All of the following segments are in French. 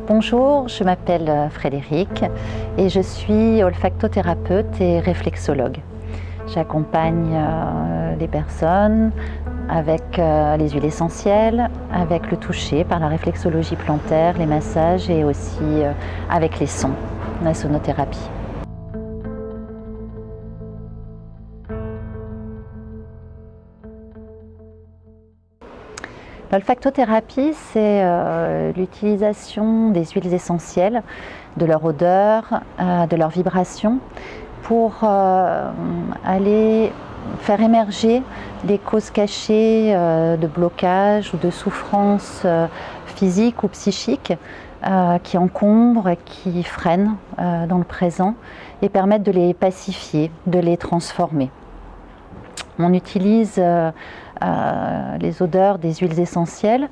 Bonjour, je m'appelle Frédéric et je suis olfactothérapeute et réflexologue. J'accompagne les personnes avec les huiles essentielles, avec le toucher par la réflexologie plantaire, les massages et aussi avec les sons, la sonothérapie. L'olfactothérapie, c'est l'utilisation des huiles essentielles, de leur odeur, de leur vibration, pour aller faire émerger des causes cachées de blocage ou de souffrance physique ou psychique qui encombrent et qui freinent dans le présent et permettent de les pacifier, de les transformer. On utilise les odeurs des huiles essentielles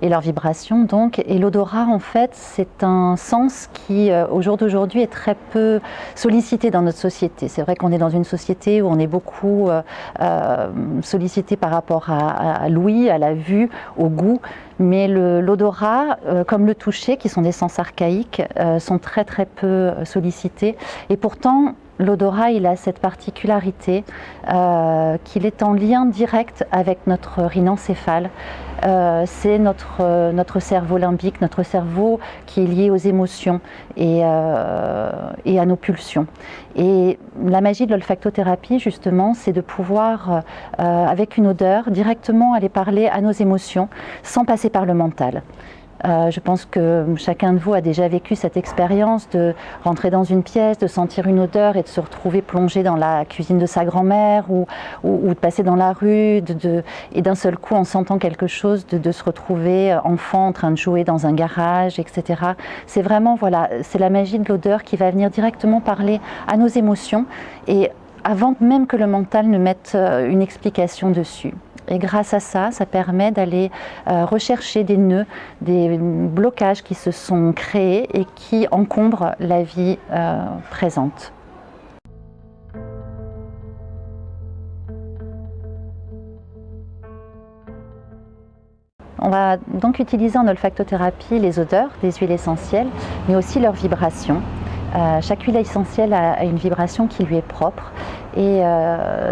et leurs vibrations donc, et l'odorat en fait c'est un sens qui au jour d'aujourd'hui est très peu sollicité dans notre société. C'est vrai qu'on est dans une société où on est beaucoup sollicité par rapport à l'ouïe, à la vue, au goût, mais l'odorat comme le toucher qui sont des sens archaïques sont très peu sollicités et pourtant l'odorat, il a cette particularité qu'il est en lien direct avec notre rhinencéphale. C'est notre cerveau limbique, notre cerveau qui est lié aux émotions et à nos pulsions. Et la magie de l'olfactothérapie, justement, c'est de pouvoir, avec une odeur, directement aller parler à nos émotions sans passer par le mental. Je pense que chacun de vous a déjà vécu cette expérience de rentrer dans une pièce, de sentir une odeur et de se retrouver plongé dans la cuisine de sa grand-mère ou de passer dans la rue et d'un seul coup en sentant quelque chose de se retrouver enfant en train de jouer dans un garage, etc. C'est vraiment, voilà, c'est la magie de l'odeur qui va venir directement parler à nos émotions et avant même que le mental ne mette une explication dessus. Et grâce à ça, ça permet d'aller rechercher des nœuds, des blocages qui se sont créés et qui encombrent la vie présente. On va donc utiliser en olfactothérapie les odeurs des huiles essentielles, mais aussi leurs vibrations. Chaque huile essentielle a une vibration qui lui est propre et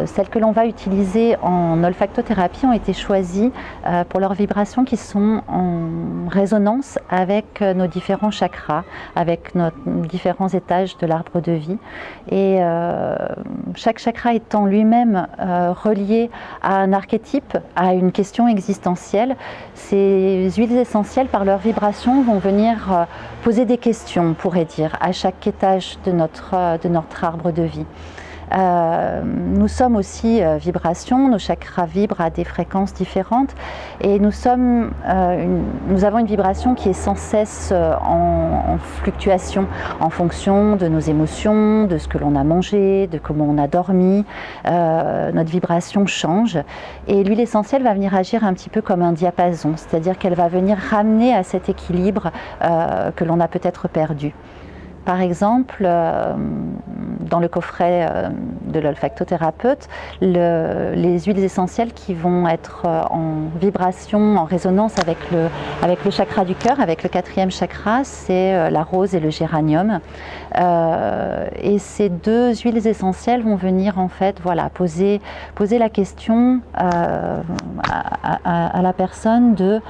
celles que l'on va utiliser en olfactothérapie ont été choisies pour leurs vibrations qui sont en résonance avec nos différents chakras, avec nos différents étages de l'arbre de vie. Et chaque chakra étant lui-même relié à un archétype, à une question existentielle, ces huiles essentielles, par leurs vibrations, vont venir poser des questions, on pourrait dire, à chaque étage de notre arbre de vie. Nous sommes aussi vibrations, nos chakras vibrent à des fréquences différentes et nous avons une vibration qui est sans cesse en fluctuation en fonction de nos émotions, de ce que l'on a mangé, de comment on a dormi. Notre vibration change et l'huile essentielle va venir agir un petit peu comme un diapason, c'est-à-dire qu'elle va venir ramener à cet équilibre que l'on a peut-être perdu. Par exemple, dans le coffret de l'olfactothérapeute, les huiles essentielles qui vont être en vibration, en résonance avec le chakra du cœur, avec le 4e chakra, c'est la rose et le géranium. Et ces deux huiles essentielles vont venir en fait, voilà, poser la question à la personne de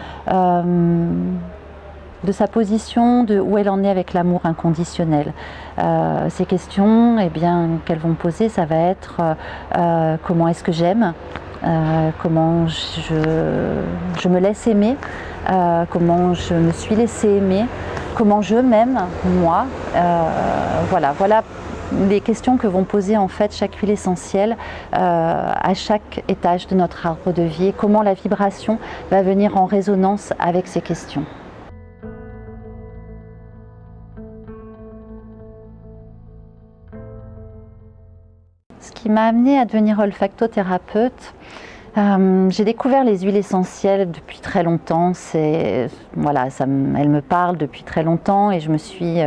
sa position, de où elle en est avec l'amour inconditionnel. Ces questions, eh bien, qu'elles vont poser, ça va être comment est-ce que j'aime, comment je me laisse aimer, comment je me suis laissée aimer, comment je m'aime, moi. Voilà les questions que vont poser en fait chaque huile essentielle à chaque étage de notre arbre de vie et comment la vibration va venir en résonance avec ces questions. Ce qui m'a amenée à devenir olfactothérapeute, J'ai découvert les huiles essentielles depuis très longtemps. Voilà, elles me parlent depuis très longtemps et je me suis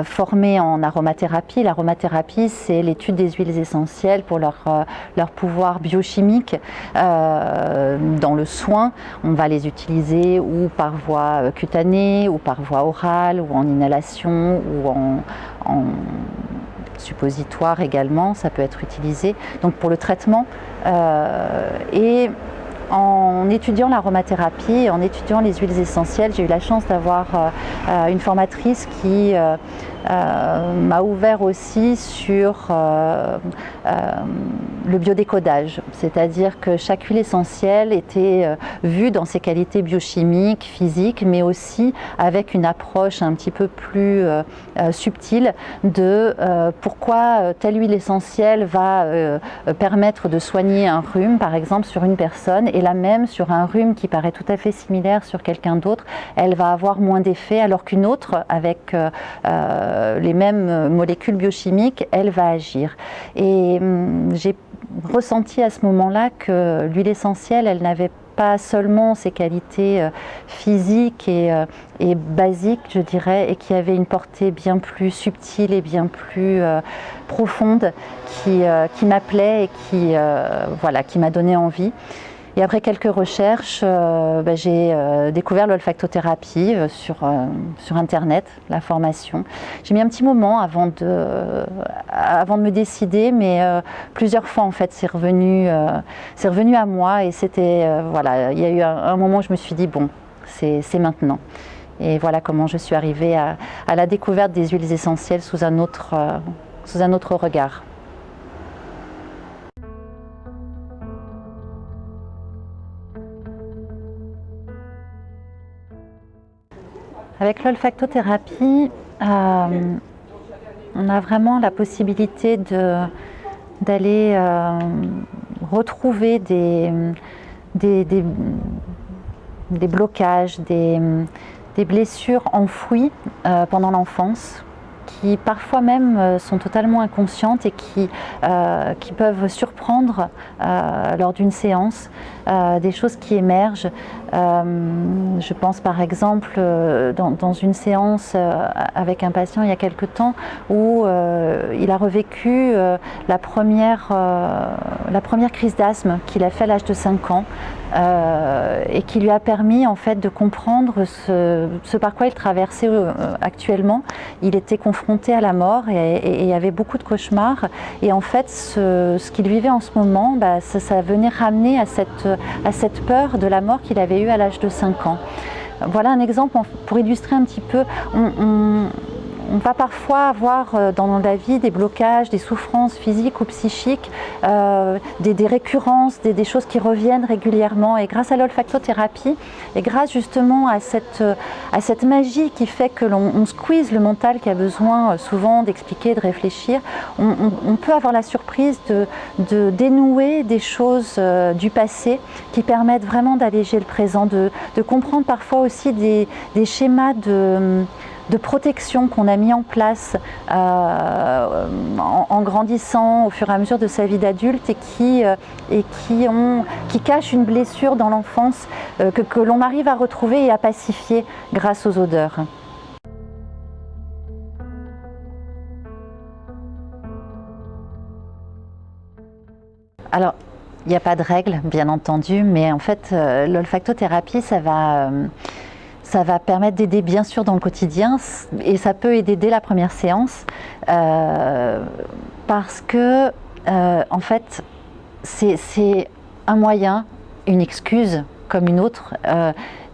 formée en aromathérapie. L'aromathérapie, c'est l'étude des huiles essentielles pour leur pouvoir biochimique. Dans le soin, on va les utiliser ou par voie cutanée, ou par voie orale, ou en inhalation, ou en suppositoire également, ça peut être utilisé. Donc pour le traitement, et en étudiant l'aromathérapie, en étudiant les huiles essentielles, j'ai eu la chance d'avoir une formatrice qui m'a ouvert aussi sur le biodécodage, c'est-à-dire que chaque huile essentielle était vue dans ses qualités biochimiques, physiques, mais aussi avec une approche un petit peu plus subtile de pourquoi telle huile essentielle va permettre de soigner un rhume, par exemple, sur une personne, et la même sur un rhume qui paraît tout à fait similaire sur quelqu'un d'autre, elle va avoir moins d'effet, alors qu'une autre, avec les mêmes molécules biochimiques, elle va agir. Et j'ai ressenti à ce moment-là que l'huile essentielle, elle n'avait pas seulement ses qualités physiques et basiques, je dirais, et qui avait une portée bien plus subtile et bien plus profonde qui m'appelait et qui m'a donné envie. Et après quelques recherches, j'ai découvert l'olfactothérapie sur Internet, la formation. J'ai mis un petit moment avant de me décider, mais plusieurs fois en fait c'est revenu à moi et c'était il y a eu un moment où je me suis dit bon, c'est maintenant. Et voilà comment je suis arrivée à la découverte des huiles essentielles sous un autre regard. Avec l'olfactothérapie, on a vraiment la possibilité d'aller retrouver des blocages, des blessures enfouies pendant l'enfance, qui parfois même sont totalement inconscientes et qui peuvent surprendre lors d'une séance, des choses qui émergent. Je pense par exemple dans une séance avec un patient il y a quelque temps où il a revécu la première crise d'asthme qu'il a fait à l'âge de 5 ans et qui lui a permis en fait de comprendre ce par quoi il traversait actuellement. Il était confronté à la mort et avait beaucoup de cauchemars et en fait ce qu'il vivait en ce moment, ça venait ramener à cette peur de la mort qu'il avait eue à l'âge de 5 ans. Voilà un exemple pour illustrer un petit peu. On va parfois avoir dans la vie des blocages, des souffrances physiques ou psychiques, des récurrences, des choses qui reviennent régulièrement. Et grâce à l'olfactothérapie, et grâce justement à cette magie qui fait que l'on squeeze le mental qui a besoin souvent d'expliquer, de réfléchir, on peut avoir la surprise de dénouer des choses du passé qui permettent vraiment d'alléger le présent, de comprendre parfois aussi des schémas de protection qu'on a mis en place en grandissant au fur et à mesure de sa vie d'adulte et qui cachent une blessure dans l'enfance que l'on arrive à retrouver et à pacifier grâce aux odeurs. Alors, il n'y a pas de règle, bien entendu, mais en fait, l'olfactothérapie, ça va permettre d'aider bien sûr dans le quotidien et ça peut aider dès la première séance parce que en fait c'est un moyen, une excuse comme une autre,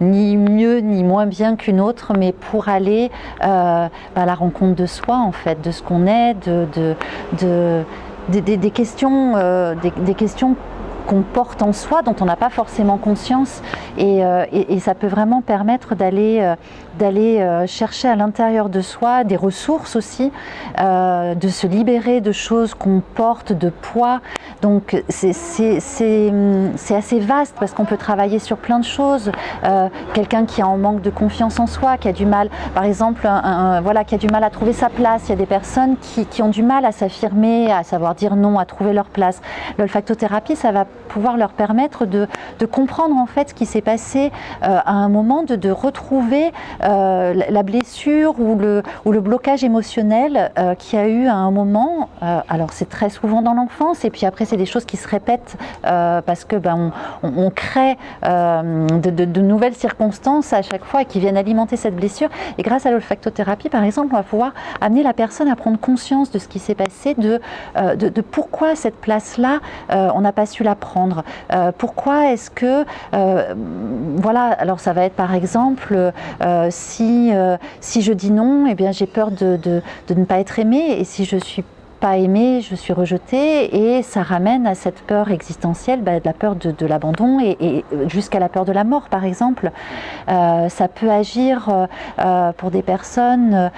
ni mieux ni moins bien qu'une autre, mais pour aller à la rencontre de soi en fait, de ce qu'on est, des questions qu'on porte en soi, dont on n'a pas forcément conscience, et ça peut vraiment permettre d'aller chercher à l'intérieur de soi des ressources aussi, de se libérer de choses qu'on porte, de poids. Donc c'est assez vaste parce qu'on peut travailler sur plein de choses. Quelqu'un qui est en manque de confiance en soi, qui a du mal, par exemple, qui a du mal à trouver sa place. Il y a des personnes qui ont du mal à s'affirmer, à savoir dire non, à trouver leur place. L'olfactothérapie, ça va pouvoir leur permettre de comprendre en fait ce qui s'est passé à un moment, de retrouver la blessure ou le blocage émotionnel qu'il y a eu à un moment. Alors c'est très souvent dans l'enfance et puis après c'est des choses qui se répètent parce que on crée de nouvelles circonstances à chaque fois et qui viennent alimenter cette blessure. Et grâce à l'olfactothérapie par exemple, on va pouvoir amener la personne à prendre conscience de ce qui s'est passé, de pourquoi cette place-là on n'a pas su la prendre. Pourquoi est-ce que voilà, alors ça va être par exemple si je dis non, eh bien j'ai peur de ne pas être aimée, et si je suis pas aimée, je suis rejetée, et ça ramène à cette peur existentielle, de la peur de l'abandon et jusqu'à la peur de la mort par exemple. Ça peut agir pour des personnes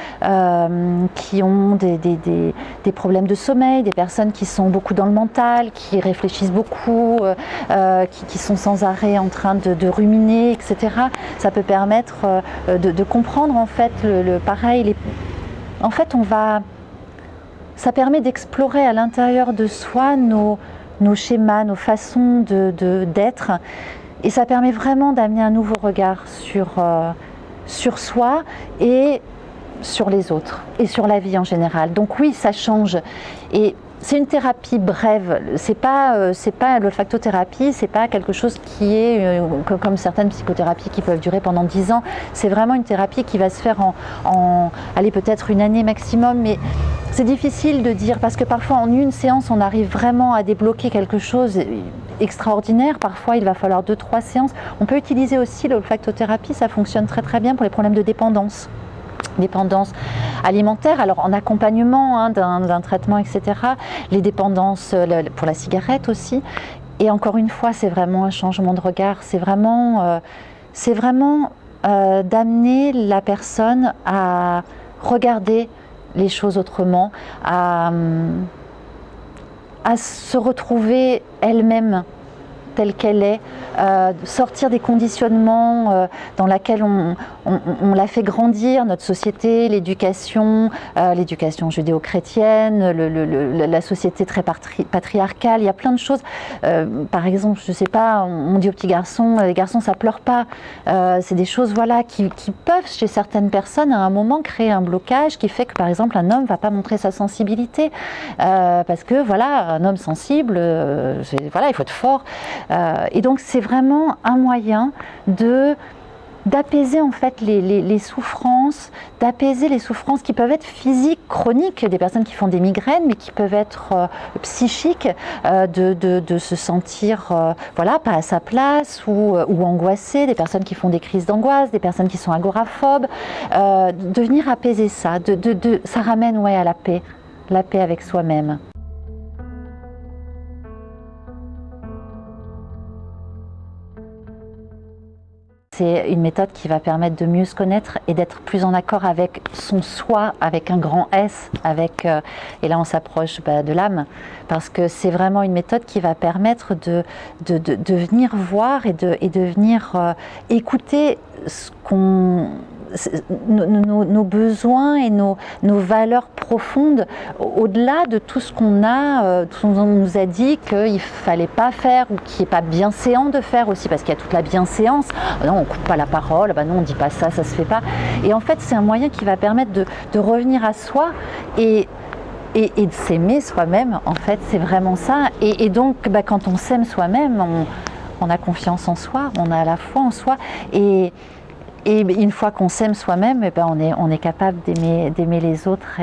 qui ont des problèmes de sommeil, des personnes qui sont beaucoup dans le mental, qui réfléchissent beaucoup, qui sont sans arrêt en train de ruminer, etc. Ça peut permettre de comprendre en fait pareil. En fait, ça permet d'explorer à l'intérieur de soi nos schémas, nos façons d'être, et ça permet vraiment d'amener un nouveau regard sur soi et sur les autres et sur la vie en général. Donc oui, ça change. Et c'est une thérapie brève, c'est pas l'olfactothérapie, c'est pas quelque chose qui est comme certaines psychothérapies qui peuvent durer pendant 10 ans. C'est vraiment une thérapie qui va se faire allez, peut-être une année maximum, mais c'est difficile de dire parce que parfois en une séance on arrive vraiment à débloquer quelque chose extraordinaire. Parfois il va falloir 2-3 séances. On peut utiliser aussi l'olfactothérapie, ça fonctionne très très bien pour les problèmes de dépendance alimentaire, alors en accompagnement d'un traitement, etc. Les dépendances pour la cigarette aussi. Et encore une fois, c'est vraiment un changement de regard. C'est vraiment d'amener la personne à regarder les choses autrement, à se retrouver elle-même telle qu'elle est, sortir des conditionnements dans lesquels on l'a fait grandir, notre société, l'éducation judéo-chrétienne, la société très patriarcale. Il y a plein de choses. Par exemple, je ne sais pas, on dit aux petits garçons, les garçons ça pleure pas. C'est des choses voilà, qui peuvent chez certaines personnes à un moment créer un blocage qui fait que par exemple un homme ne va pas montrer sa sensibilité parce que voilà, un homme sensible, voilà, il faut être fort. Et donc c'est vraiment un moyen d'apaiser en fait les souffrances, d'apaiser les souffrances qui peuvent être physiques, chroniques, des personnes qui font des migraines, mais qui peuvent être psychiques, de se sentir voilà, pas à sa place ou angoissée, des personnes qui font des crises d'angoisse, des personnes qui sont agoraphobes, de venir apaiser ça, ça ramène à la paix avec soi-même. C'est une méthode qui va permettre de mieux se connaître et d'être plus en accord avec son soi, avec un grand S, et là on s'approche de l'âme, parce que c'est vraiment une méthode qui va permettre de venir voir et de venir écouter nos besoins et nos valeurs profondes, au-delà de tout ce qu'on nous a dit qu'il ne fallait pas faire ou qui n'est pas bienséant de faire aussi, parce qu'il y a toute la bienséance. Non, on ne coupe pas la parole, non, on ne dit pas ça, ça ne se fait pas. Et en fait, c'est un moyen qui va permettre de revenir à soi et de s'aimer soi-même. En fait, c'est vraiment ça. Et donc, quand on s'aime soi-même, on a confiance en soi, on a la foi en soi. Et une fois qu'on s'aime soi-même, on est capable d'aimer les autres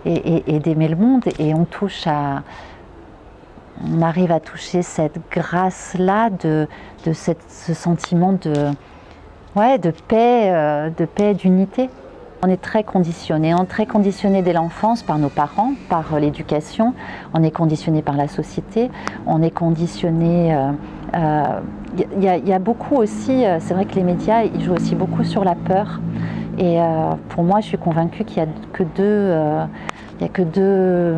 et d'aimer le monde. Et on arrive à toucher cette grâce-là de ce sentiment de paix, d'unité. On est très conditionné dès l'enfance par nos parents, par l'éducation, on est conditionné par la société, on est conditionné. Il y a beaucoup aussi, c'est vrai que les médias ils jouent aussi beaucoup sur la peur. Et pour moi, je suis convaincue qu'il n'y a que deux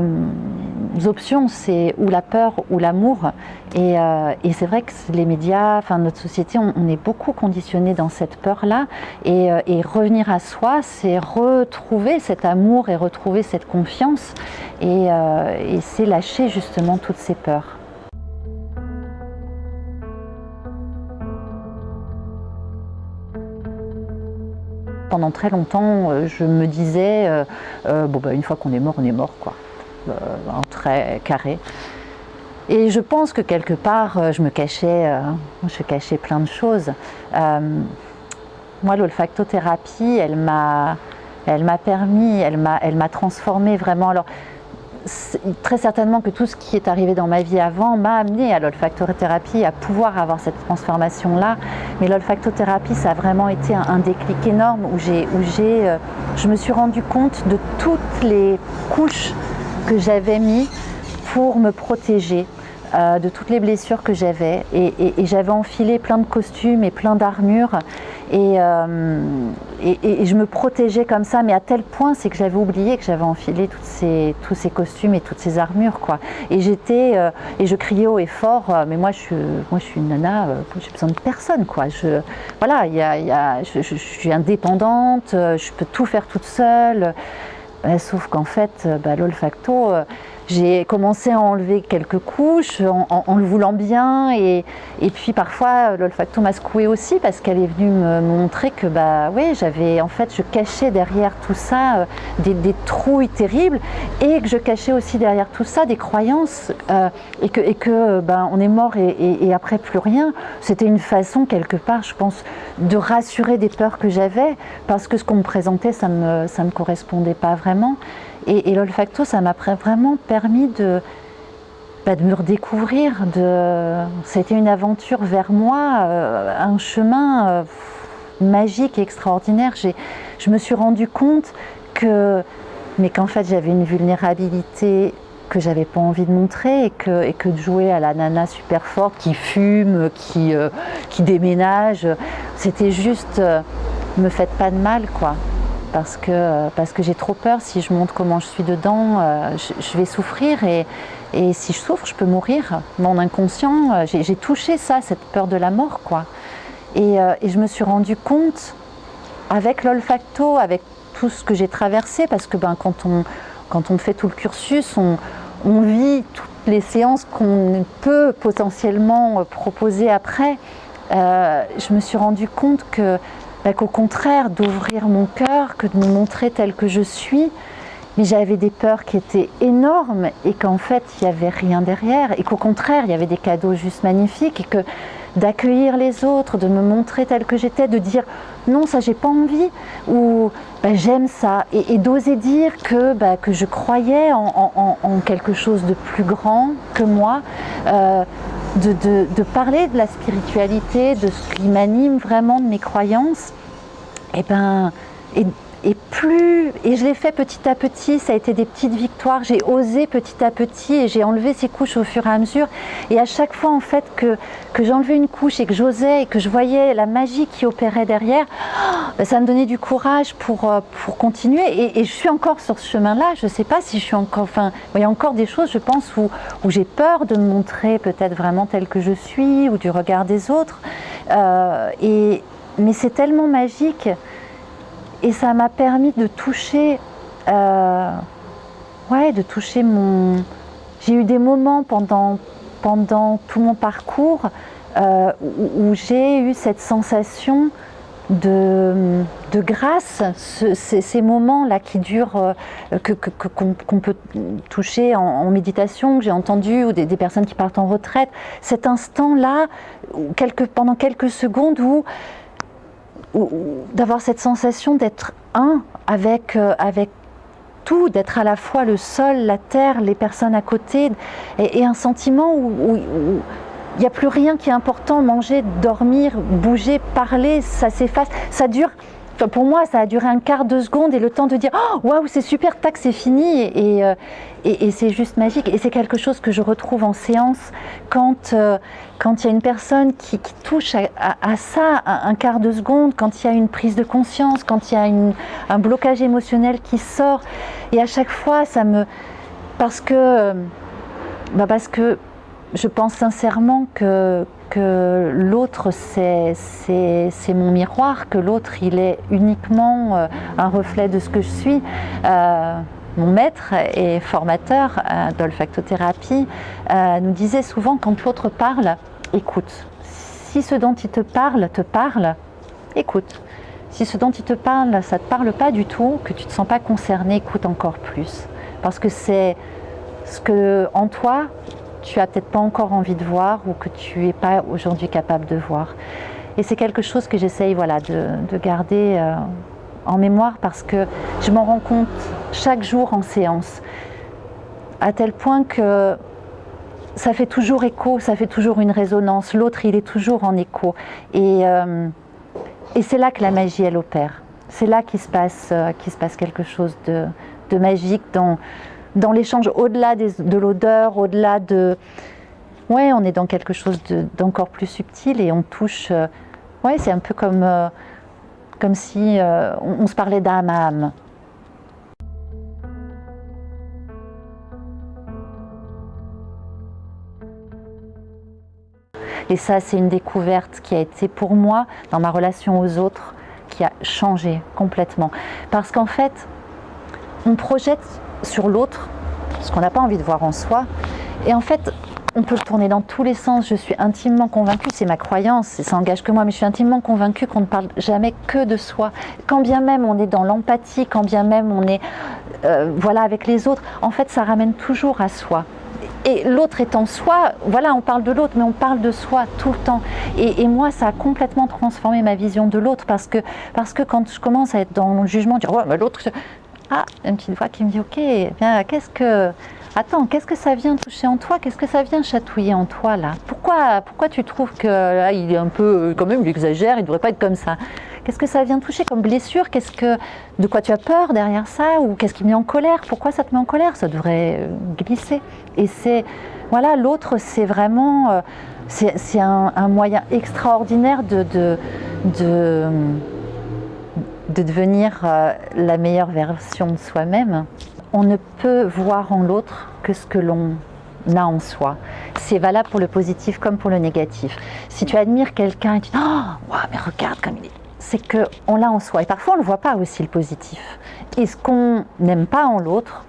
options, c'est ou la peur ou l'amour. Et c'est vrai que les médias, notre société, on est beaucoup conditionné dans cette peur-là. Et revenir à soi, c'est retrouver cet amour et retrouver cette confiance. Et c'est lâcher justement toutes ces peurs. pendant très longtemps, je me disais, une fois qu'on est mort, on est mort, quoi. Un trait carré. Et je pense que quelque part, je cachais plein de choses. Moi, l'olfactothérapie, elle m'a transformée vraiment. Alors, très certainement que tout ce qui est arrivé dans ma vie avant m'a amené à l'olfactothérapie, à pouvoir avoir cette transformation-là. Mais l'olfactothérapie, ça a vraiment été un déclic énorme où je me suis rendu compte de toutes les couches que j'avais mis pour me protéger de toutes les blessures que j'avais. Et j'avais enfilé plein de costumes et plein d'armures. Et je me protégeais comme ça, mais à tel point, c'est que j'avais oublié que j'avais enfilé tous ces costumes et toutes ces armures, quoi. Et je criais haut et fort, mais moi je suis une nana, j'ai besoin de personne, quoi. Je suis indépendante, je peux tout faire toute seule. Sauf qu'en fait, l'olfacto, j'ai commencé à enlever quelques couches en le voulant bien, et puis parfois l'olfacto m'a secouée aussi parce qu'elle est venue me montrer que je cachais derrière tout ça des trouilles terribles, et que je cachais aussi derrière tout ça des croyances, et que on est mort et après plus rien. C'était une façon quelque part, je pense, de rassurer des peurs que j'avais, parce que ce qu'on me présentait, ça me correspondait pas vraiment. Et l'olfacto, ça m'a vraiment permis de me redécouvrir. C'était une aventure vers moi, un chemin magique et extraordinaire. Je me suis rendu compte qu'en fait j'avais une vulnérabilité que j'avais pas envie de montrer, et que de jouer à la nana super forte qui fume, qui déménage, c'était juste me faites pas de mal, quoi. Parce que j'ai trop peur. Si je montre comment je suis dedans, je vais souffrir, et si je souffre, je peux mourir. Mon inconscient, j'ai touché ça, cette peur de la mort, quoi. Et je me suis rendu compte, avec l'olfacto, avec tout ce que j'ai traversé, parce que quand on fait tout le cursus, on vit toutes les séances qu'on peut potentiellement proposer après. Je me suis rendu compte qu'au contraire, d'ouvrir mon cœur, que de me montrer telle que je suis, mais j'avais des peurs qui étaient énormes, et qu'en fait il n'y avait rien derrière, et qu'au contraire il y avait des cadeaux juste magnifiques, et que d'accueillir les autres, de me montrer telle que j'étais, de dire non, ça j'ai pas envie, ou j'aime ça, et d'oser dire que je croyais en quelque chose de plus grand que moi, de parler de la spiritualité, de ce qui m'anime vraiment, de mes croyances, et je l'ai fait petit à petit. Ça a été des petites victoires. J'ai osé petit à petit, et j'ai enlevé ces couches au fur et à mesure. Et à chaque fois, en fait, que j'enlevais une couche et que j'osais, et que je voyais la magie qui opérait derrière, ça me donnait du courage pour continuer. Et je suis encore sur ce chemin-là. Je ne sais pas si je suis encore... il y a encore des choses, je pense, où j'ai peur de me montrer peut-être vraiment telle que je suis, ou du regard des autres. Mais c'est tellement magique. Et ça m'a permis de toucher, J'ai eu des moments pendant tout mon parcours où j'ai eu cette sensation de grâce, ces moments-là qui durent, qu'on peut toucher en méditation, que j'ai entendu, ou des personnes qui partent en retraite. Cet instant-là, pendant quelques secondes, où d'avoir cette sensation d'être un avec tout, d'être à la fois le sol, la terre, les personnes à côté, et un sentiment où il n'y a plus rien qui est important. Manger, dormir, bouger, parler, ça s'efface. Ça dure, pour moi, ça a duré un quart de seconde, et le temps de dire oh waouh, c'est super, tac, c'est fini, et c'est juste magique. Et c'est quelque chose que je retrouve en séance quand il y a une personne qui touche à ça, un quart de seconde, quand il y a une prise de conscience, quand il y a un blocage émotionnel qui sort. Et à chaque fois, parce que je pense sincèrement que l'autre, c'est mon miroir, que l'autre, il est uniquement un reflet de ce que je suis. Mon maître et formateur d'olfactothérapie nous disait souvent, quand l'autre parle, écoute. Si ce dont il te parle, écoute. Si ce dont il te parle, ça ne te parle pas du tout, que tu ne te sens pas concerné, écoute encore plus. Parce que c'est ce que en toi, tu n'as peut-être pas encore envie de voir ou que tu n'es pas aujourd'hui capable de voir. Et c'est quelque chose que j'essaye de garder en mémoire parce que je m'en rends compte chaque jour en séance, à tel point que ça fait toujours écho, ça fait toujours une résonance. L'autre, il est toujours en écho. Et c'est là que la magie, elle opère. C'est là qu'il se passe quelque chose de magique dans l'échange, au-delà de l'odeur, au-delà de... Ouais, on est dans quelque chose d'encore plus subtil et on touche... ouais, c'est un peu comme si on se parlait d'âme à âme. Et ça, c'est une découverte qui a été pour moi, dans ma relation aux autres, qui a changé complètement. Parce qu'en fait, on projette sur l'autre ce qu'on n'a pas envie de voir en soi. Et en fait, on peut le tourner dans tous les sens. Je suis intimement convaincue, c'est ma croyance, ça engage que moi, mais je suis intimement convaincue qu'on ne parle jamais que de soi. Quand bien même on est dans l'empathie, quand bien même on est avec les autres, en fait, ça ramène toujours à soi. Et l'autre est en soi, voilà, on parle de l'autre, mais on parle de soi tout le temps. Et moi, ça a complètement transformé ma vision de l'autre parce que quand je commence à être dans le jugement, dire ouais, mais l'autre, ah, une petite voix qui me dit ok, bien, qu'est-ce que ça vient toucher en toi? Qu'est-ce que ça vient chatouiller en toi là? Pourquoi tu trouves que là, il est un peu, quand même, il exagère, il ne devrait pas être comme ça? Qu'est-ce que ça vient toucher comme blessure? De quoi tu as peur derrière ça? Ou qu'est-ce qui me met en colère? Pourquoi ça te met en colère? Ça devrait glisser. Et c'est, voilà, l'autre, c'est vraiment, c'est un moyen extraordinaire de devenir la meilleure version de soi-même. On ne peut voir en l'autre que ce que l'on a en soi. C'est valable pour le positif comme pour le négatif. Si tu admires quelqu'un et tu dis « Oh, wow, mais regarde comme il est », c'est qu'on l'a en soi. Et parfois, on ne le voit pas aussi, le positif. Et ce qu'on n'aime pas en l'autre,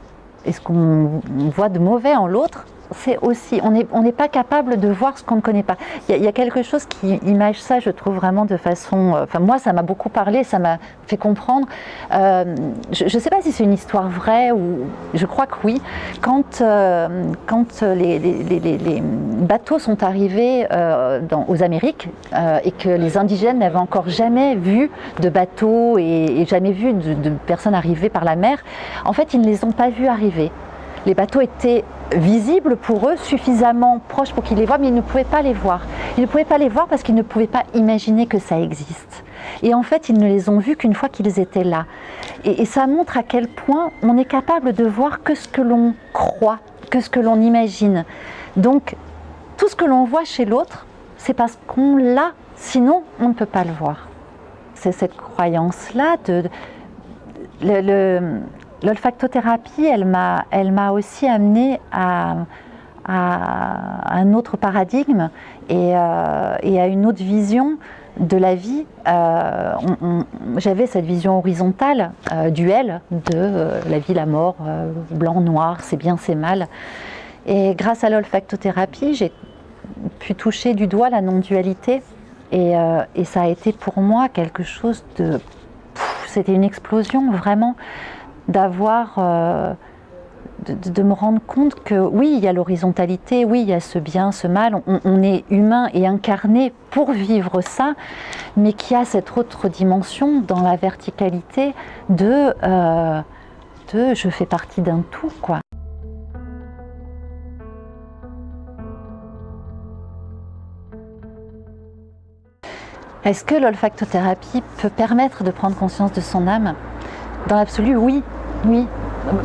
et ce qu'on voit de mauvais en l'autre, c'est aussi, on n'est pas capable de voir ce qu'on ne connaît pas. Il y a quelque chose qui image ça, je trouve vraiment de façon... Enfin, moi, ça m'a beaucoup parlé, ça m'a fait comprendre. Je ne sais pas si c'est une histoire vraie ou... Je crois que oui. Quand les bateaux sont arrivés aux Amériques et que les indigènes n'avaient encore jamais vu de bateau et jamais vu de personnes arriver par la mer, en fait, ils ne les ont pas vus arriver. Les bateaux étaient visibles pour eux, suffisamment proches pour qu'ils les voient, mais ils ne pouvaient pas les voir. Ils ne pouvaient pas les voir parce qu'ils ne pouvaient pas imaginer que ça existe. Et en fait, ils ne les ont vus qu'une fois qu'ils étaient là. Et ça montre à quel point on est capable de voir que ce que l'on croit, que ce que l'on imagine. Donc, tout ce que l'on voit chez l'autre, c'est parce qu'on l'a, sinon on ne peut pas le voir. C'est cette croyance-là l'olfactothérapie, elle m'a aussi amenée à un autre paradigme et à une autre vision de la vie. J'avais cette vision horizontale, duel, de la vie, la mort, blanc, noir, c'est bien, c'est mal. Et grâce à l'olfactothérapie, j'ai pu toucher du doigt la non-dualité et ça a été pour moi quelque chose de... C'était une explosion, vraiment. De me rendre compte que oui, il y a l'horizontalité, oui, il y a ce bien, ce mal, on est humain et incarné pour vivre ça, mais qu'il y a cette autre dimension dans la verticalité de je fais partie d'un tout, quoi. Est-ce que l'olfactothérapie peut permettre de prendre conscience de son âme? Dans l'absolu, oui. Oui,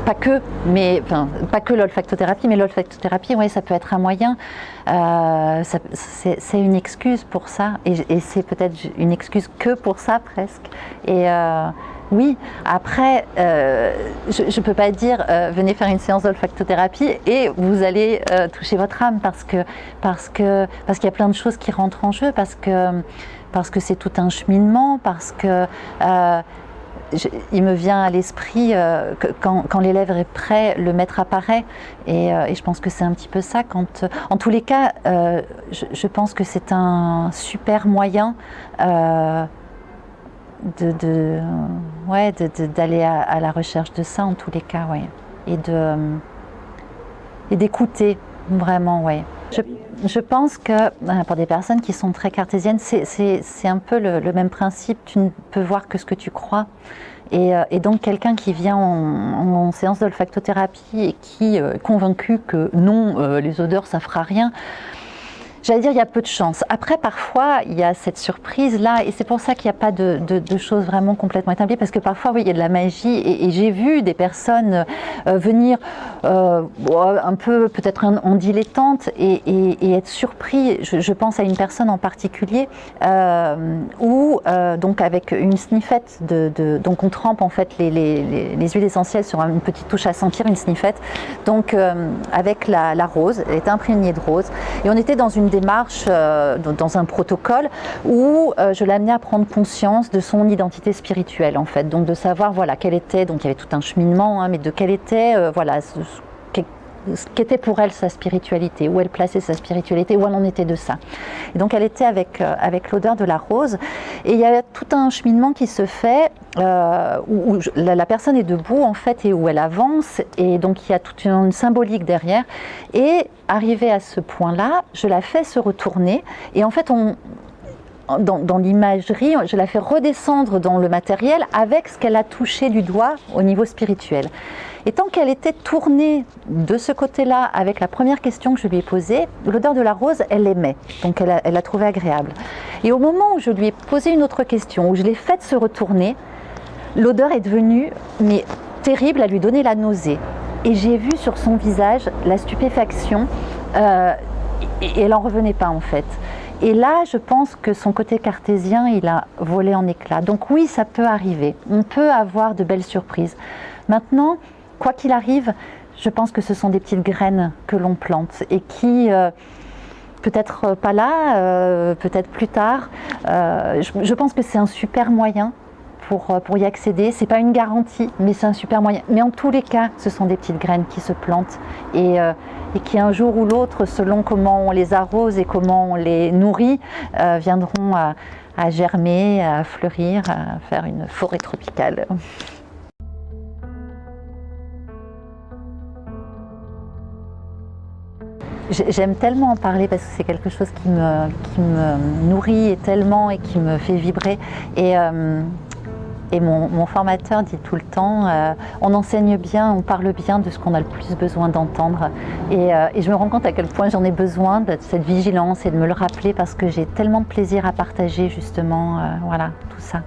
pas que, mais enfin, pas que l'olfactothérapie, mais l'olfactothérapie, oui, ça peut être un moyen. C'est une excuse pour ça, et c'est peut-être une excuse que pour ça presque. Et oui, après, je ne peux pas dire venez faire une séance d'olfactothérapie et vous allez toucher votre âme parce qu'il y a plein de choses qui rentrent en jeu, parce que c'est tout un cheminement, parce que il me vient à l'esprit que quand l'élève est prêt, le maître apparaît, et je pense que c'est un petit peu ça. En tous les cas, je pense que c'est un super moyen d'aller à la recherche de ça en tous les cas, ouais. Et d'écouter vraiment, ouais. Je pense que pour des personnes qui sont très cartésiennes, c'est un peu le même principe. Tu ne peux voir que ce que tu crois. Et donc quelqu'un qui vient en séance d'olfactothérapie et qui est convaincu que non, les odeurs ça fera rien, j'allais dire il y a peu de chance. Après parfois il y a cette surprise là et c'est pour ça qu'il n'y a pas de choses vraiment complètement établies parce que parfois oui il y a de la magie et j'ai vu des personnes venir un peu peut-être en dilettante et être surpris. Je pense à une personne en particulier où donc avec une sniffette donc on trempe en fait les huiles essentielles sur une petite touche à sentir, une sniffette, donc avec la rose, elle était imprégnée de rose et on était dans une démarche, dans un protocole où je l'amenais à prendre conscience de son identité spirituelle en fait, donc de savoir voilà quelle était, donc il y avait tout un cheminement, hein, mais de quelle était voilà ce qu'était pour elle sa spiritualité, où elle plaçait sa spiritualité, où elle en était de ça. Et donc elle était avec l'odeur de la rose et il y a tout un cheminement qui se fait où la personne est debout en fait et où elle avance et donc il y a toute une symbolique derrière et arrivé à ce point-là, je la fais se retourner et en fait dans l'imagerie, je la fais redescendre dans le matériel avec ce qu'elle a touché du doigt au niveau spirituel. Et tant qu'elle était tournée de ce côté-là avec la première question que je lui ai posée, l'odeur de la rose, elle l'aimait, donc elle l'a trouvée agréable. Et au moment où je lui ai posé une autre question, où je l'ai faite se retourner, l'odeur est devenue terrible, elle lui donnait la nausée. Et j'ai vu sur son visage la stupéfaction et elle n'en revenait pas en fait. Et là, je pense que son côté cartésien, il a volé en éclats. Donc oui, ça peut arriver. On peut avoir de belles surprises. Maintenant, quoi qu'il arrive, je pense que ce sont des petites graines que l'on plante et qui, peut-être pas là, peut-être plus tard, je pense que c'est un super moyen pour y accéder. C'est pas une garantie, mais c'est un super moyen. Mais en tous les cas, ce sont des petites graines qui se plantent et qui un jour ou l'autre, selon comment on les arrose et comment on les nourrit, viendront à germer, à fleurir, à faire une forêt tropicale. J'aime tellement en parler parce que c'est quelque chose qui me nourrit et tellement et qui me fait vibrer. Et mon formateur dit tout le temps, on enseigne bien, on parle bien de ce qu'on a le plus besoin d'entendre. Et je me rends compte à quel point j'en ai besoin de cette vigilance et de me le rappeler parce que j'ai tellement de plaisir à partager justement voilà, tout ça.